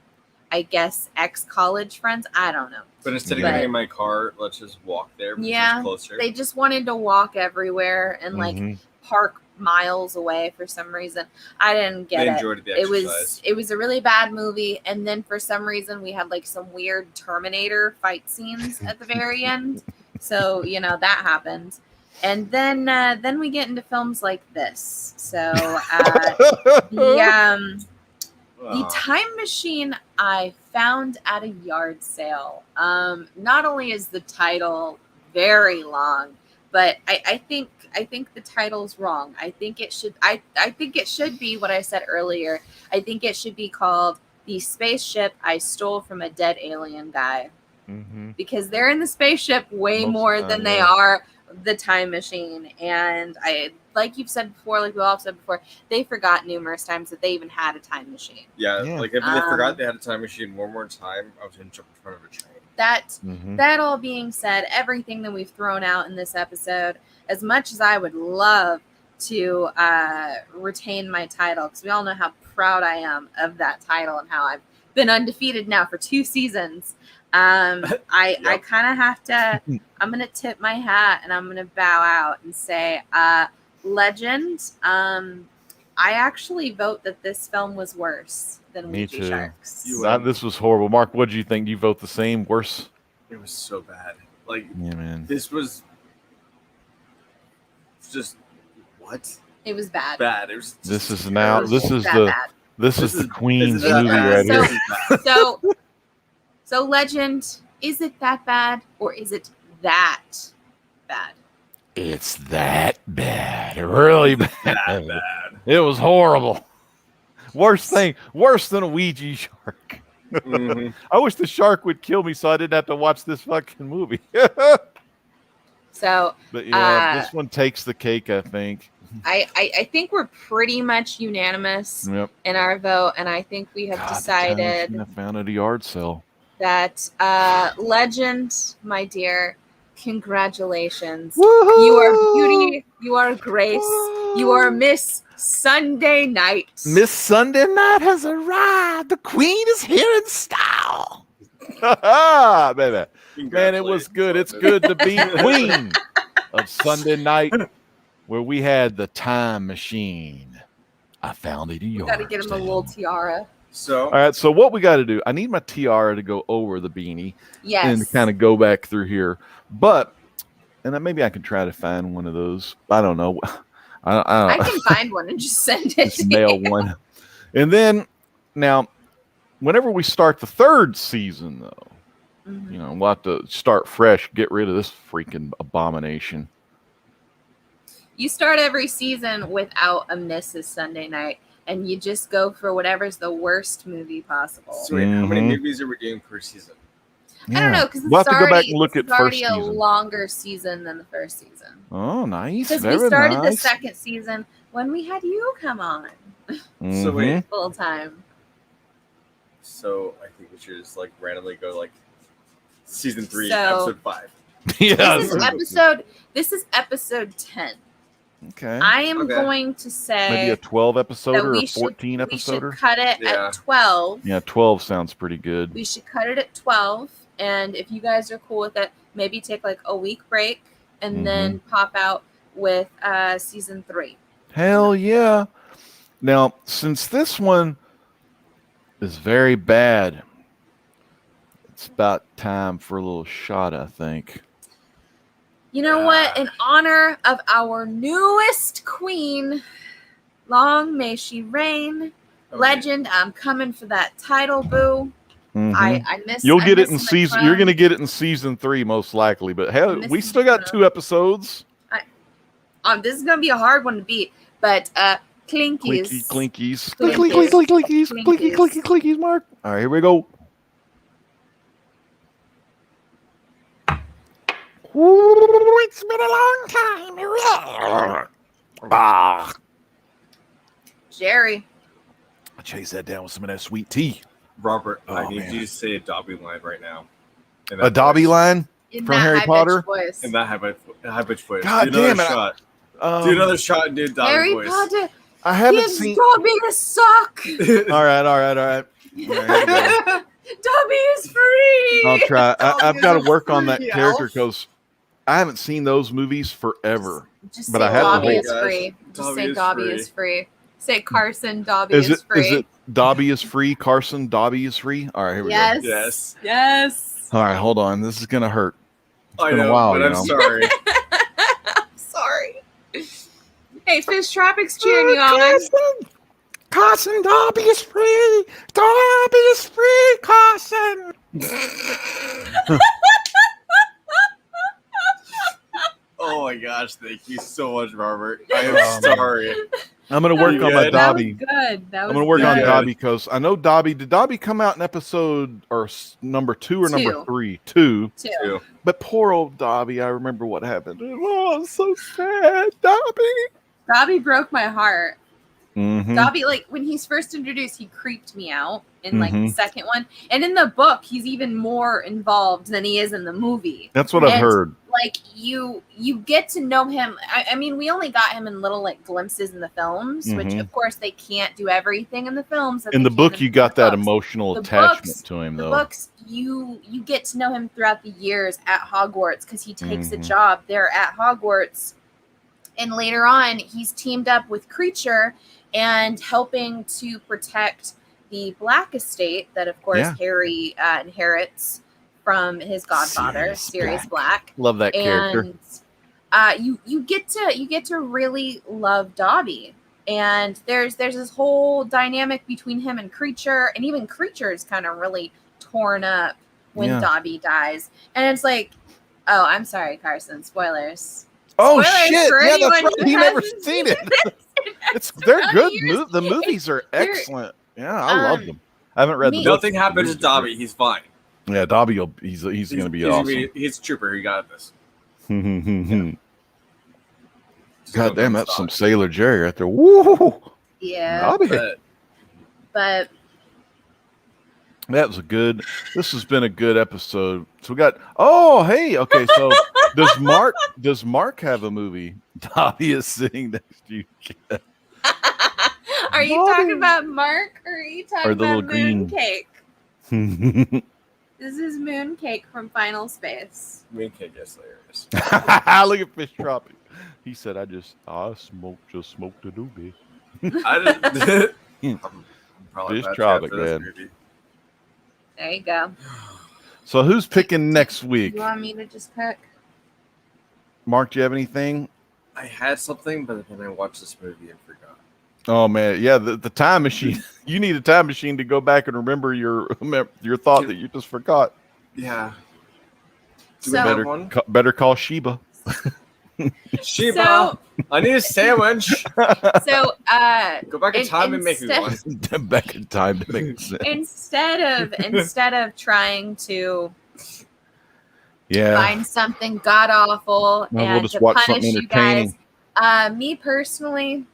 I guess, ex-college friends. I don't know. But instead of But- getting in my car, let's just walk there. Because Yeah, it's closer. They just wanted to walk everywhere and like park miles away for some reason. I didn't get They it. enjoyed the It exercise. was a really bad movie, and then for some reason we had like some weird Terminator fight scenes at the very end. So that happened, and then we get into films like this. So the Time Machine I found at a yard sale. Not only is the title very long, but I think the title's wrong. I think it should be what I said earlier. I think it should be called The Spaceship I Stole from a Dead Alien Guy. Because they're in the spaceship way more than they are the time machine. And like you've said before, like we all have said before, they forgot numerous times that they even had a time machine. Yeah, like if they forgot they had a time machine one more time, I was going to jump in front of a train. That all being said, everything that we've thrown out in this episode, as much as I would love to retain my title, because we all know how proud I am of that title and how I've been undefeated now for 2 seasons. I kind of have to, I'm going to tip my hat and I'm going to bow out and say, Legend, I actually vote that this film was worse than Me Ouija too. Sharks. This was horrible. Mark, what did you think? You vote the same? Worse? It was so bad. Like, Yeah, man. this was just what? It was bad. Bad. It was. This just is now. terrible. This is That the. bad. This is the Queen's this is movie bad. right So- here. This is bad. So Legend, is it that bad or is it that bad? It's that bad. Really bad. That bad. It was horrible. Worse than a Ouija shark. Mhm. I wish the shark would kill me so I didn't have to watch this fucking movie. So But yeah, this one takes the cake, I think. I think we're pretty much unanimous Yep. in our vote, and I think we have God, decided I found at a yard sale. that Legend, my dear, congratulations. Woohoo! You are beauty, you are grace, you are Miss Sunday Night. Miss Sunday Night has arrived. The Queen is here in style. Baby. Man, it was good. It's good to be Queen of Sunday Night, where we had the time machine. I found it in We got to get him a little tiara. So All right, so what we got to do, I need my tiara to go over the beanie Yes. and kind of go back through here. But, and then maybe I can try to find one of those. I don't know. I can find one and just send it just to mail you. one. And then, now, whenever we start the 3rd season, though, Mhm. we'll have to start fresh, get rid of this freaking abomination. You start every season without a Mrs. Sunday Night, and you just go for whatever's the worst movie possible. So wait, how many movies are we doing per season? I don't know, because We'll have to go back and look at it's already first a season. longer season than the first season. Oh, nice. Because we started the second season when we had you come on. So wait, full time. So I think we should just like randomly go like season 3, So- episode 5. Yeah. This is episode 10. Okay. I am going to say Maybe a 12 episode that or a we 14 should, episode. We should cut it at 12. Yeah, 12 sounds pretty good. We should cut it at 12. And if you guys are cool with it, maybe take like a week break and then pop out with season 3. Hell yeah. Now, since this one is very bad, it's about time for a little shot, I think. You know what? In honor of our newest queen, long may she reign. Legend, I'm coming for that title, boo. I miss. You'll get it in the season. crown. You're going to get it in season 3, most likely. But hell, we miss still the got 2 episodes. This is gonna be a hard one to beat, but Clinkies. Clinkies. Clinkies. Clinkies, Mark. All right, here we go. Ooh, it's been a long time. Jerry. I chase that down with some of that sweet tea. Robert, I Oh, need man. you to say a Dobby line right now. A Dobby line In from that Harry high-pitched Potter. voice. in that high pitch voice. God do another damn it. shot. Do another shot and do a Dobby Harry voice. Potter I haven't gives seen. Dobby a sock. All right. Dobby is free. I'll try. I've got to work on that Free character elf. because I haven't seen those movies forever. Just But say I have the Dobby whole- is free. Just Dobby say is Dobby free. is free. Say Carson, Dobby is free. Is it Dobby is free? Carson, Dobby is free? All right, here we Yes. Yes. Yes. go. All right, hold on. This is going to hurt. I been a know, while, but you I'm know. sorry. Sorry. Hey, Fish Tropics cheering you on. Carson, Dobby is free. Dobby is free, Carson. Oh my gosh, thank you so much, Robert. I am sorry. I'm going to work on my good? Dobby. That was good. I'm going to work on good. Dobby because I know Dobby. Did Dobby come out in episode or number 2 or number 2. 3? 2. Too. But poor old Dobby, I remember what happened. Oh, I'm so sad, Dobby. Dobby broke my heart. Mm-hmm. Dobby, like when he's first introduced, he creeped me out in like the second one, and in the book, he's even more involved than he is in the movie. That's what I've And, heard. Like you get to know him. I mean, we only got him in little like glimpses in the films, which of course they can't do everything in the films. that In they the can book, you got the that books. emotional The attachment books- to him, The though. books, you get to know him throughout the years at Hogwarts because he takes a Mhm. job there at Hogwarts, and later on, he's teamed up with Creature and helping to protect the Black estate that, of course, Yeah. Harry inherits from his godfather, Sirius Sirius Black. Love that character. And you get to really love Dobby. And there's this whole dynamic between him and Creature, and even Creature is kind of really torn up when Yeah. Dobby dies. And it's like, oh, I'm sorry, Carson, spoilers. Oh Spoilers shit! for Yeah, that's anyone right. who He never hasn't seen seen it. They're So good. years- The movies are they're- excellent. Yeah, I love Um, them. I haven't read the me- book. Nothing happens to Dobby. He's fine. Yeah, Dobby. He's going to be awesome. He's a trooper. He got this. God damn, that's some Sailor Jerry right there. Woo! Yeah, Dobby. but That was a good. This has been a good episode. So we got. Oh, hey. Okay, so does Mark have a movie? Dobby is sitting next to you. are you talking about Mark or are you talking Or the about little green- Mooncake? This is Mooncake from Final Space. Mooncake is hilarious. Look at Fish Tropic. He said, "I just smoked a doobie." I didn't. I'm probably Fish about to Tropic, after this man. movie. There you go. So who's picking next week? You want me to just pick? Mark, do you have anything? I had something, but then I watched this movie and forgot. Oh man, yeah, the time machine. You need a time machine to go back and remember your thought that you just forgot. Yeah. Do So- we have Better one? better call Sheba. Sheba, So, I need a sandwich. so Go back in time and make me one. Back in time to make sense. instead of trying to Yeah. find something god awful We'll and just to watch punish something you guys, entertaining. me personally,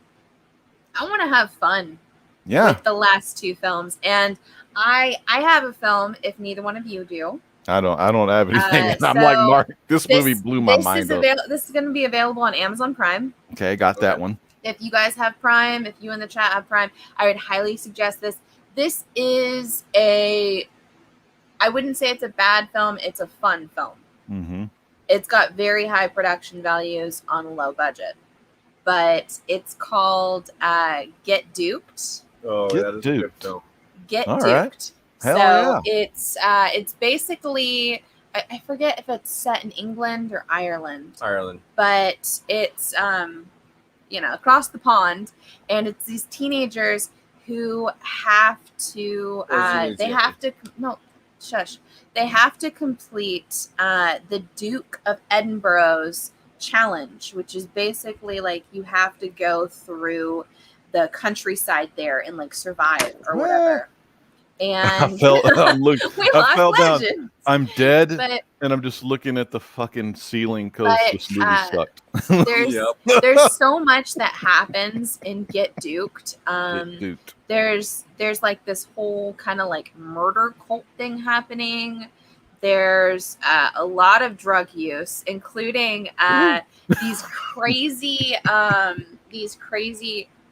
I want to have fun Yeah. with the last two films, and I have a film if neither one of you do. I don't have anything. I'm So like, Mark, this movie blew my mind up. This is going to be available on Amazon Prime. Okay, got that one. If you guys have Prime, if you in the chat have Prime, I would highly suggest this. This is I wouldn't say it's a bad film. It's a fun film. Mm-hmm. It's got very high production values on a low budget, but it's called Get Duped. Oh, Get that is Duped. a good film. Get All Duped. right. Hell So yeah. it's basically, I forget if it's set in England or Ireland, but it's across the pond, and it's these teenagers who have to they have to complete the Duke of Edinburgh's challenge, which is basically like you have to go through the countryside there and like survive or whatever. And I fell down. legends. I'm dead, But and I'm just looking at the fucking ceiling because this movie sucked. there's so much that happens in Get Duked. Get duped. There's like this whole kind of like murder cult thing happening. There's a lot of drug use, including these crazy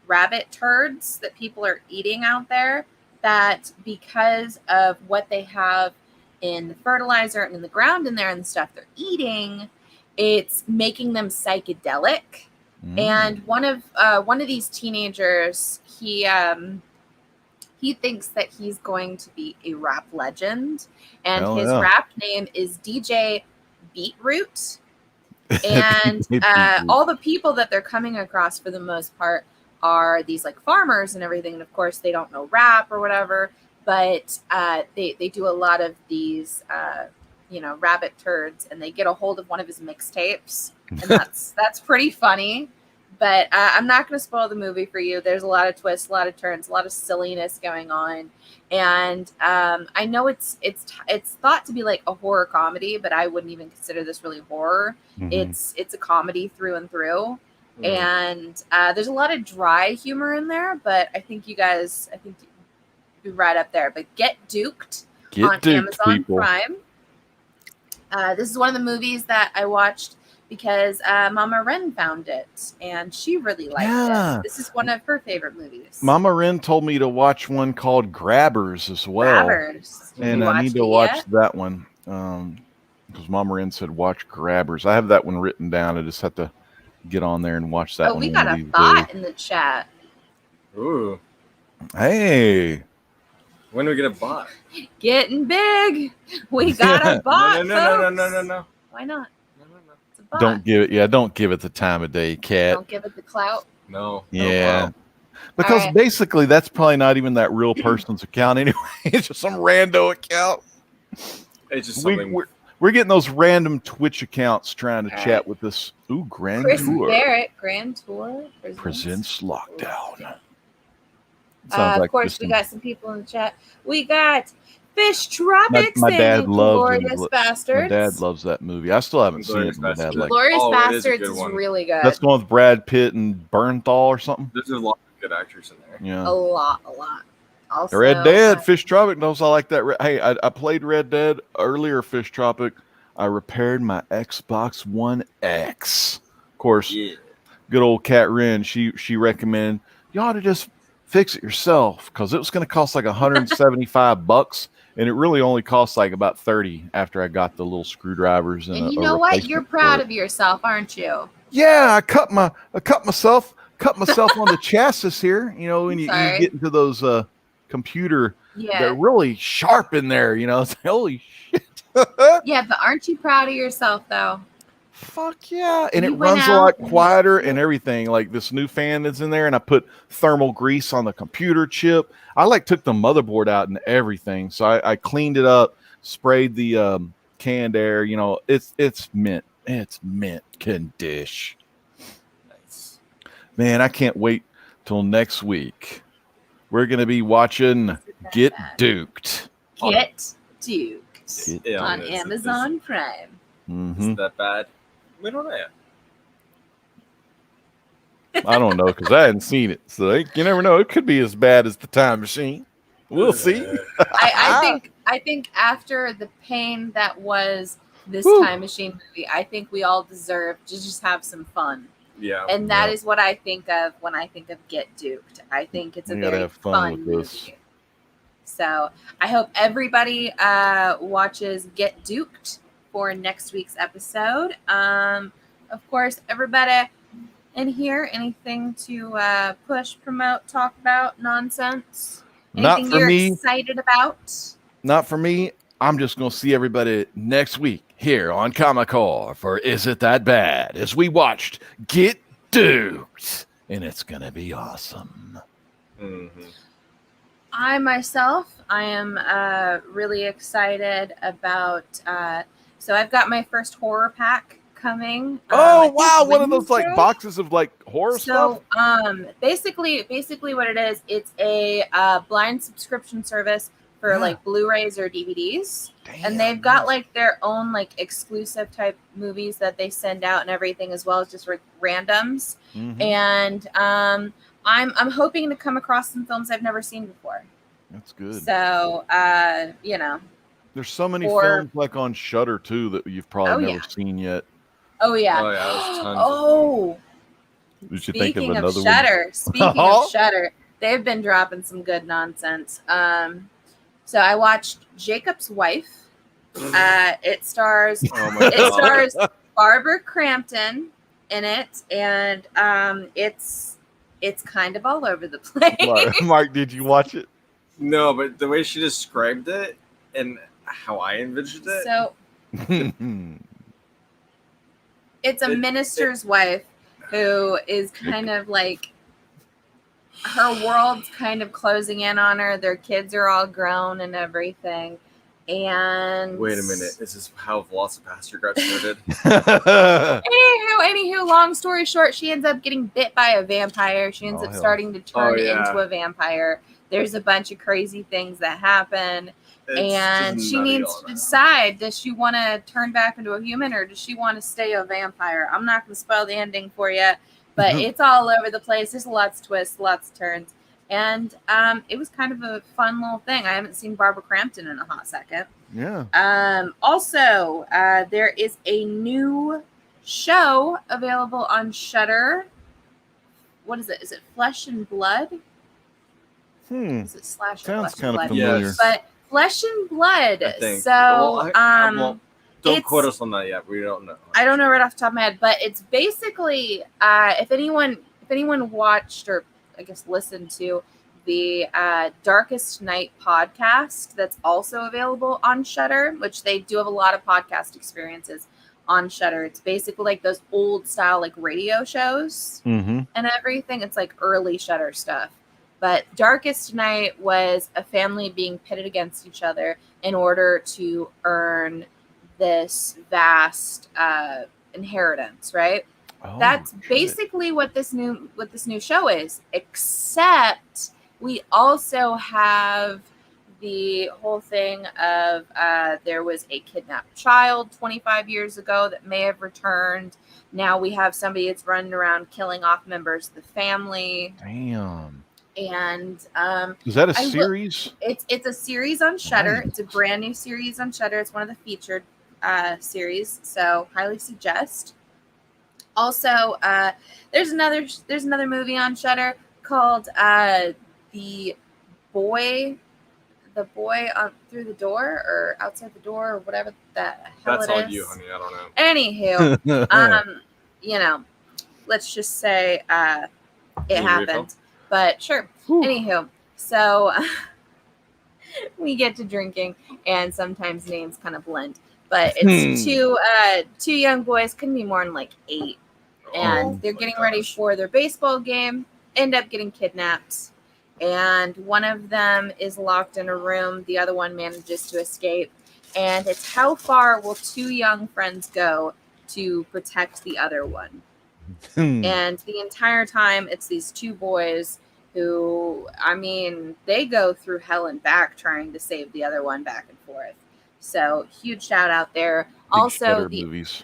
rabbit turds that people are eating out there, that because of what they have in the fertilizer and in the ground in there and the stuff they're eating, it's making them psychedelic. And one of these teenagers, he thinks that he's going to be a rap legend, and his rap name is DJ Beetroot. And all the people that they're coming across, for the most part, are these like farmers and everything. And of course, they don't know rap or whatever, but they do a lot of these, rabbit turds, and they get a hold of one of his mixtapes, and that's pretty funny. But I'm not going to spoil the movie for you. There's a lot of twists, a lot of turns, a lot of silliness going on. And I know it's thought to be like a horror comedy, but I wouldn't even consider this really horror. Mm-hmm. It's a comedy through and through. Mm-hmm. And there's a lot of dry humor in there, but I think you'd be right up there. But Get Duked on Amazon Prime. This is one of the movies that I watched because Mama Ren found it, and she really liked it. This is one of her favorite movies. Mama Ren told me to watch one called Grabbers as well. Grabbers. And I need to watch that one because Mama Ren said watch Grabbers. I have that one written down. I just have to get on there and watch that one. Oh, we got a bot in the chat. Ooh. Hey. When do we get a bot? Getting big. We got a bot. No. Why not? Don't give it the time of day, cat. Don't give it the clout. No. Yeah. Because basically that's probably not even that real person's account anyway. It's just some rando account. It's just something. We're getting those random Twitch accounts trying to chat with us. Ooh, Grand Chris Tour. Barrett, Grand Tour presents Lockdown. Of course, we got some people in the chat. We got Fish Tropics. My dad loves Glorious Bastards. My dad loves that movie. I still haven't seen it. Glorious Bastards is really good. That's the one with Brad Pitt and Bernthal or something. There's a lot of good actors in there. Yeah, a lot. Also, Red Dead, Fish Tropic knows I like that. Hey, I played Red Dead earlier. Fish Tropic. I repaired my Xbox One X. Of course, good old Kat Wren. She recommended you ought to just fix it yourself because it was going to cost like $175, and it really only cost like about $30 after I got the little screwdrivers. And you know what? You're proud of yourself, aren't you? Yeah, I cut myself on the chassis here. You know, when you get into those computer, they're really sharp in there. You know, it's like, holy shit. Yeah, but aren't you proud of yourself though? Fuck yeah. And it runs a lot quieter and everything. Like this new fan that's in there, and I put thermal grease on the computer chip. I took the motherboard out and everything. So I cleaned it up, sprayed the canned air. You know, it's mint. It's mint condition. Nice. Man, I can't wait till next week. We're going to be watching Get Duked. Get Duked Get on Duked. Amazon Prime. Is that bad? We don't know yet. I don't know because I hadn't seen it. So you never know. It could be as bad as The Time Machine. We'll see. I think after the pain that was this Time Machine movie, I think we all deserve to just have some fun. Yeah. And that is what I think of when I think of Get Duked. I think it's a very fun movie. So I hope everybody watches Get Duked for next week's episode. Of course, everybody in here, anything to push, promote, talk about, nonsense? Anything you're excited about? Not for me. I'm just going to see everybody next week here on Comic-Con for Is It That Bad? As we watched Get Duked. And it's going to be awesome. Mm-hmm. I myself, I am really excited about, so I've got my first horror pack coming. Oh, wow. One of those like boxes of like horror stuff? So basically what it is, it's a blind subscription service for like Blu-rays or DVDs. Damn, and they've got like their own like exclusive type movies that they send out and everything, as well as just randoms. Mm-hmm. And I'm hoping to come across some films I've never seen before. That's good. So there's so many films like on Shudder too that you've probably never seen yet. Oh yeah. Oh yeah. There's tons Did you think of another Shudder, one? Speaking of Shudder, they've been dropping some good nonsense. So I watched Jacob's Wife. It stars Barbara Crampton in it, and it's kind of all over the place. Mark, did you watch it? No, but the way she described it and how I envisioned it. So it's a minister's wife who is kind of like, her world's kind of closing in on her. Their kids are all grown and everything. And wait a minute, is this how Velocipaster got started? Anywho, long story short, she ends up getting bit by a vampire. She ends up starting to turn into a vampire. There's a bunch of crazy things that happen. And she needs to decide, does she want to turn back into a human or does she want to stay a vampire? I'm not going to spoil the ending for you, but it's all over the place. There's lots of twists, lots of turns. And it was kind of a fun little thing. I haven't seen Barbara Crampton in a hot second. Yeah. Also, there is a new show available on Shudder. What is it? Is it Flesh and Blood? Is it slash Sounds Flesh kind and of Blood? familiar. Yes. But Flesh and Blood. I think. So, well, don't quote us on that yet. We don't know. I don't know right off the top of my head, but it's basically if anyone watched or I guess listened to the Darkest Night podcast that's also available on Shudder, which they do have a lot of podcast experiences on Shudder. It's basically like those old style like radio shows and everything. It's like early Shudder stuff. But Darkest Night was a family being pitted against each other in order to earn this vast inheritance, right? That's basically what this new show is, except we also have the whole thing of there was a kidnapped child 25 years ago that may have returned. Now we have somebody that's running around killing off members of the family. Damn. And is that a series? It's a series on Shudder. Right. It's a brand new series on Shudder. It's one of the featured series, so highly suggest. Also, there's another movie on Shudder called The Boy Through the Door or Outside the Door or whatever the hell That's it is. on you, honey. I don't know. Anywho, let's just say it happened. But sure. Whew. Anywho, so we get to drinking, and sometimes names kind of blend. But it's two young boys, couldn't be more than like 8, and they're getting ready for their baseball game. End up getting kidnapped, and one of them is locked in a room. The other one manages to escape, and it's how far will 2 young friends go to protect the other one. And the entire time, it's these two boys who, I mean, they go through hell and back trying to save the other one back and forth. So huge shout out there. Big Also, Shudder the movies.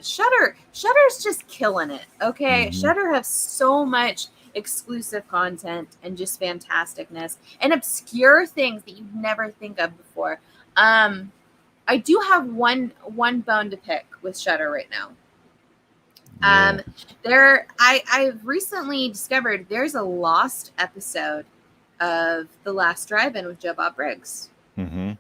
Shudder's just killing it. Okay, Mhm. Shudder has so much exclusive content and just fantasticness and obscure things that you'd never think of before. I do have one bone to pick with Shudder right now. Yeah. I've recently discovered there's a lost episode of The Last Drive-In with Joe Bob Briggs. Mm-hmm.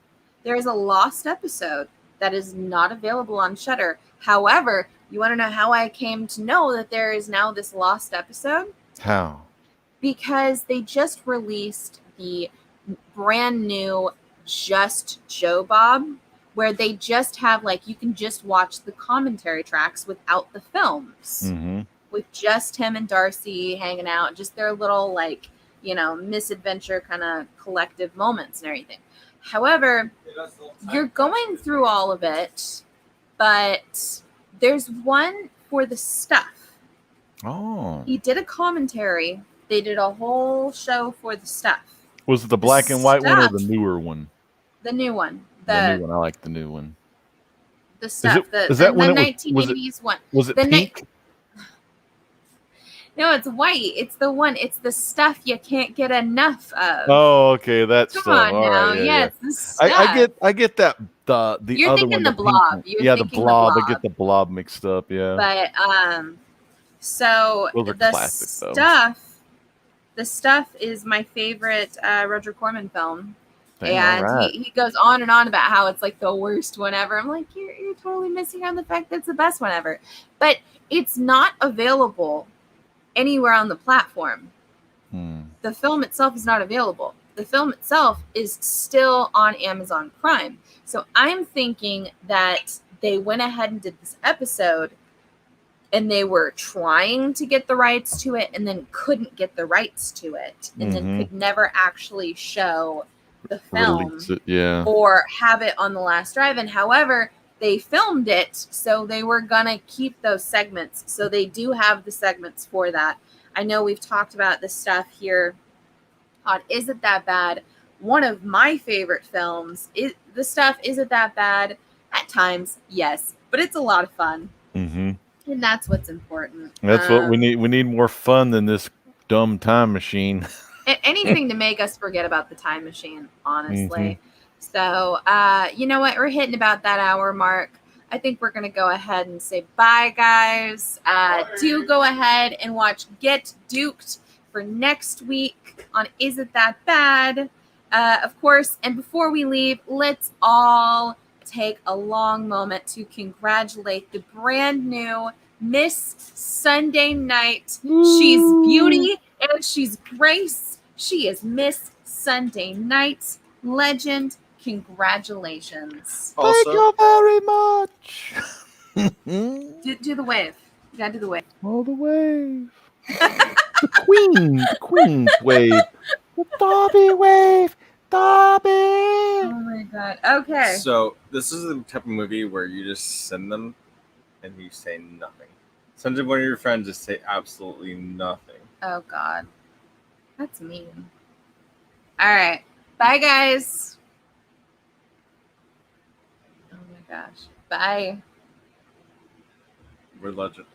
There is a lost episode that is not available on Shudder. However, you want to know how I came to know that there is now this lost episode? How? Because they just released the brand new Just Joe Bob, where they just have, like, you can just watch the commentary tracks without the films, Mm-hmm. with just him and Darcy hanging out, just their little, like, misadventure kind of collective moments and everything. However, you're going through all of it, but there's one for the stuff. Oh. He did a commentary. They did a whole show for the stuff. Was it the black and white one or the newer one? The new one. The new one. I like the new one. The stuff. Is that when the it 1980s one. Was it pink? No, it's white. It's the one. It's the stuff you can't get enough of. Oh, okay. That's Come on all now. right, Yeah, it's the stuff. I get that the You're other thinking one, the pink blob. one. You're Yeah, the thinking blob. the I get the blob mixed up. Yeah. But so Those are the classic, though. the stuff is my favorite Roger Corman film. Dang, And all right. he goes on and on about how it's like the worst one ever. I'm like, you're totally missing on the fact that it's the best one ever. But it's not available anywhere on the platform. The film itself is not available. The film itself is still on Amazon Prime. So I'm thinking that they went ahead and did this episode and they were trying to get the rights to it and then couldn't get the rights to it and then could never actually show the film or have it on The Last Drive-In. However, they filmed it, so they were gonna keep those segments. So they do have the segments for that. I know we've talked about this stuff here on Is It That Bad? One of my favorite films. The stuff, is it that bad? At times, yes, but it's a lot of fun. And that's what's important. That's what we need. We need more fun than this dumb time machine. Anything to make us forget about the time machine, honestly. So, you know what? We're hitting about that hour mark. I think we're going to go ahead and say bye, guys. Do go ahead and watch Get Duked for next week on Is It That Bad? Of course, and before we leave, let's all take a long moment to congratulate the brand new Miss Sunday Night. She's beauty and she's grace. She is Miss Sunday Night legend. Congratulations. Thank you very much. Do the wave. You gotta do the wave. Oh, the wave. the Queen's wave. The Dobby wave. Dobby. Oh my God. Okay. So this is the type of movie where you just send them and you say nothing. Send to one of your friends, just say absolutely nothing. Oh God. That's mean. All right. Bye, guys. Oh my gosh. Bye. We're legend.